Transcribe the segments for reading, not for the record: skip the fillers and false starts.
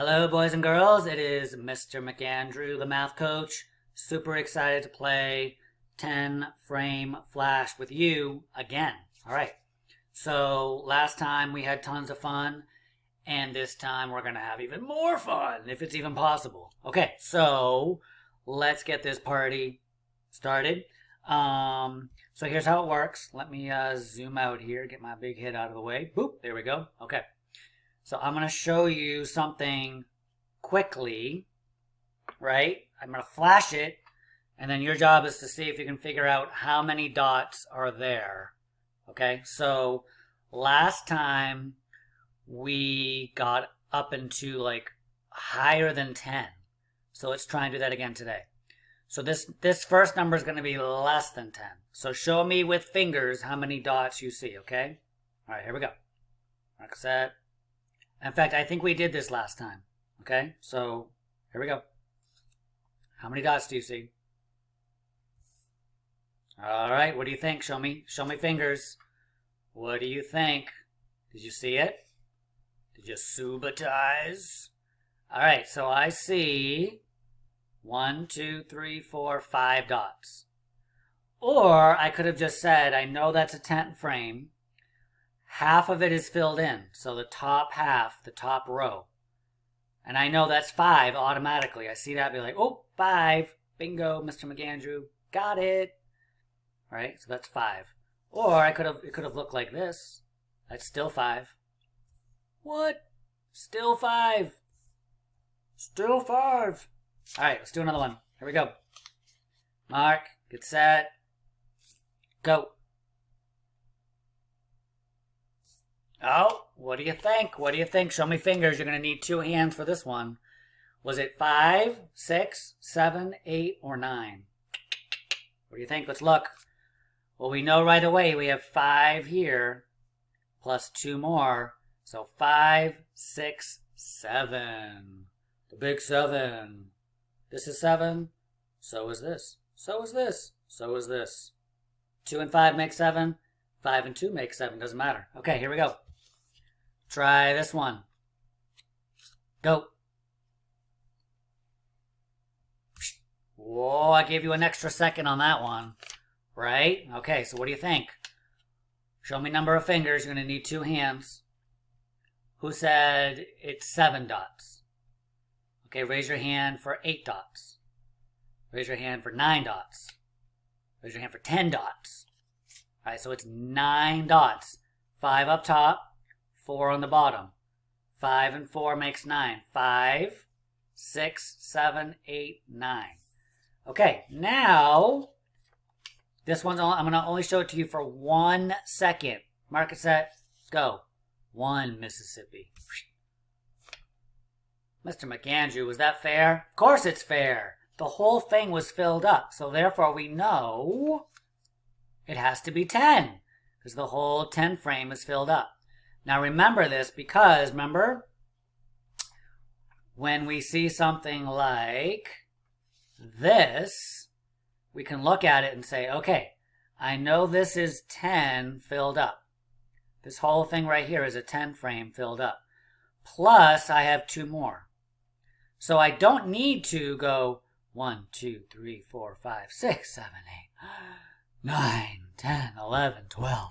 Hello, boys and girls. It is Mr. McAndrew, the math coach. Super excited to play 10 frame flash with you again. All right. So last time we had tons of fun, and this time we're going to have even more fun, if it's even possible. Okay, so let's get this party started. So here's how it works. Let me zoom out here, get my big head out of the way. Boop, there we go. Okay. So I'm going to show you something quickly, right? I'm going to flash it, and then your job is to see if you can figure out how many dots are there. Okay, so last time we got up into like higher than 10. So let's try and do that again today. So this first number is going to be less than 10. So show me with fingers how many dots you see, okay? All right, here we go. Mark set. In fact, I think we did this last time. Okay, so here we go. How many dots do you see? All right, what do you think? Show me fingers. What do you think? Did you see it? Did you subatize? All right, so I see 1, 2, 3, 4, 5 dots. Or I could have just said, I know that's a 10 frame. Half of it is filled in. So the top half, the top row. And I know that's 5 automatically. I see that, be like, oh, 5. Bingo, Mr. McAndrew. Got it. All right, so that's 5. Or it could have looked like this. That's still 5. What? Still 5. Still 5. All right, let's do another one. Here we go. Mark, get set, go. Oh, what do you think? What do you think? Show me fingers. You're going to need 2 hands for this one. Was it 5, 6, 7, 8, or 9? What do you think? Let's look. Well, we know right away we have 5 here plus 2 more. So 5, 6, 7. The big 7. This is 7. So is this. So is this. So is this. 2 and 5 make 7. 5 and 2 make 7. Doesn't matter. Okay, here we go. Try this one. Go. Whoa, I gave you an extra second on that one. Right? Okay, so what do you think? Show me number of fingers. You're going to need 2 hands. Who said it's 7 dots? Okay, raise your hand for 8 dots. Raise your hand for 9 dots. Raise your hand for 10 dots. All right, so it's 9 dots. 5 up top, 4 on the bottom. 5 and 4 makes 9. 5, 6, 7, 8, 9. Okay, now this one's I'm going to only show it to you for 1 second. Mark it, set, go. 1 Mississippi. Mr. McAndrew, was that fair? Of course it's fair. The whole thing was filled up, so therefore we know it has to be 10, because the whole 10 frame is filled up. Now remember this, because remember, when we see something like this, we can look at it and say, okay, I know this is 10 filled up. This whole thing right here is a 10 frame filled up. Plus, I have 2 more. So I don't need to go 1, 2, 3, 4, 5, 6, 7, 8, 9, 10, 11, 12.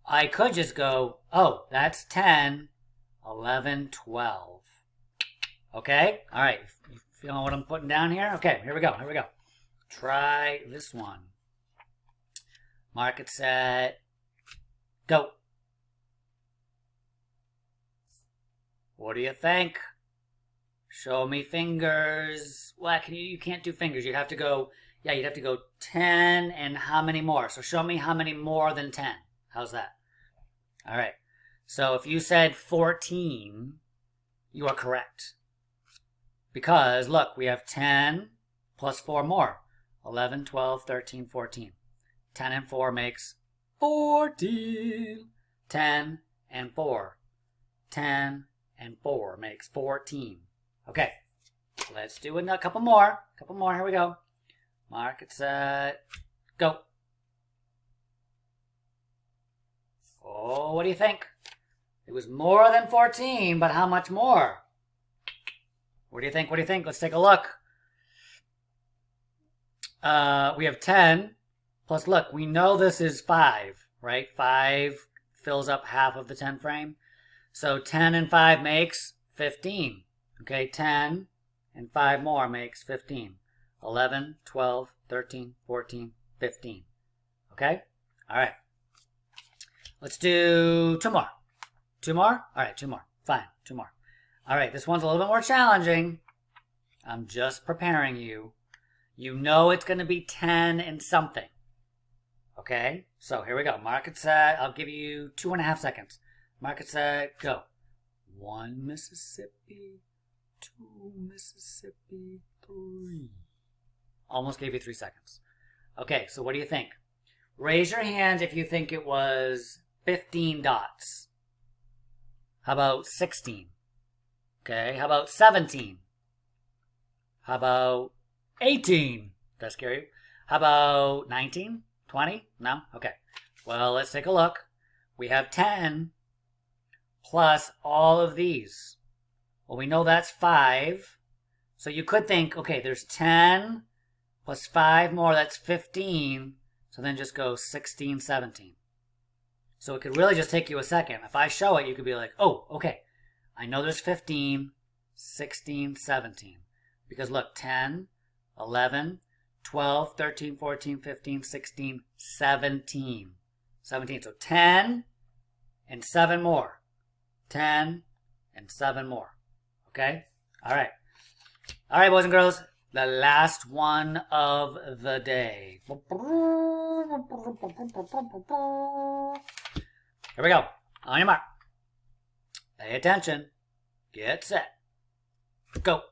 I could just go, oh, that's 10, 11, 12. Okay? All right. You feeling what I'm putting down here? Okay, here we go. Here we go. Try this one. Mark it, set, go. What do you think? Show me fingers. Well, you can't do fingers. You'd have to go, yeah, you'd have to go 10 and how many more? So show me how many more than 10. How's that? All right. So if you said 14, you are correct. Because, look, we have 10 plus 4 more. 11, 12, 13, 14. 10 and 4 makes 14. 10 and 4. 10 and 4 makes 14. Okay, let's do a couple more. A couple more. Here we go. Mark it, set, go. Oh, what do you think? It was more than 14, but how much more? What do you think? What do you think? Let's take a look. We have 10 plus, look, we know this is 5, right? 5 fills up half of the 10 frame. So 10 and 5 makes 15. Okay, 10 and 5 more makes 15. 11, 12, 13, 14, 15. Okay? All right. Let's do 2 more. 2 more? All right, 2 more. Fine, 2 more. All right, this one's a little bit more challenging. I'm just preparing you. You know it's going to be 10 and something. Okay? So here we go. Mark it set. I'll give you 2.5 seconds. Mark it set. Go. 1 Mississippi. 2 Mississippi. 3. Almost gave you 3 seconds. Okay, so what do you think? Raise your hand if you think it was 15 dots. How about 16? Okay, how about 17? How about 18? Does that scare you? How about 19? 20? No? Okay. Well, let's take a look. We have 10 plus all of these. Well, we know that's 5. So you could think, okay, there's 10 plus 5 more, that's 15. So then just go 16, 17. So it could really just take you a second. If I show it, you could be like, oh, okay. I know there's 15, 16, 17. Because look, 10, 11, 12, 13, 14, 15, 16, 17. 17. So 10 and 7 more. 10 and 7 more. Okay? All right. All right, boys and girls. The last one of the day. Here we go. On your mark. Pay attention. Get set. Go.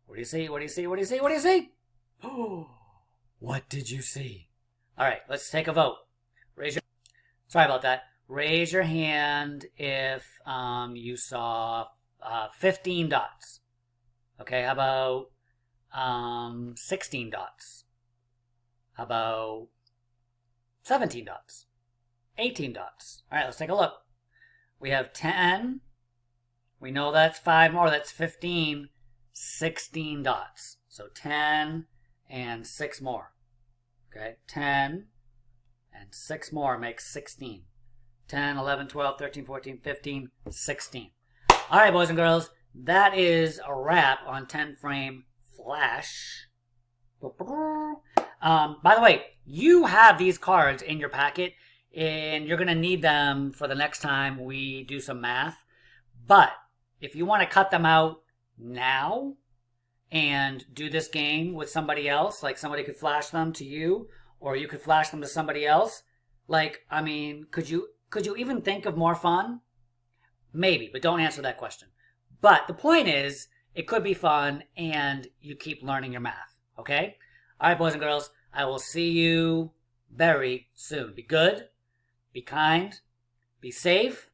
What do you see? What do you see? What do you see? What do you see? Oh, what did you see? All right, let's take a vote. Sorry about that. Raise your hand if you saw 15 dots. Okay, how about 16 dots? How about 17 dots? 18 dots. All right, let's take a look. We have 10. We know that's 5 more. That's 15. 16 dots. So 10 and 6 more. Okay, 10 and 6 more makes 16. 10, 11, 12, 13, 14, 15, 16. All right, boys and girls, that is a wrap on 10 frame Flash. By the way, you have these cards in your packet, and you're going to need them for the next time we do some math. But if you want to cut them out now and do this game with somebody else, like somebody could flash them to you, or you could flash them to somebody else, like, I mean, could you even think of more fun? Maybe, but don't answer that question. But the point is, it could be fun, and you keep learning your math, okay? All right, boys and girls, I will see you very soon. Be good, be kind, be safe,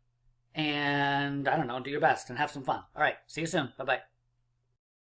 and, I don't know, do your best and have some fun. All right, see you soon. Bye-bye.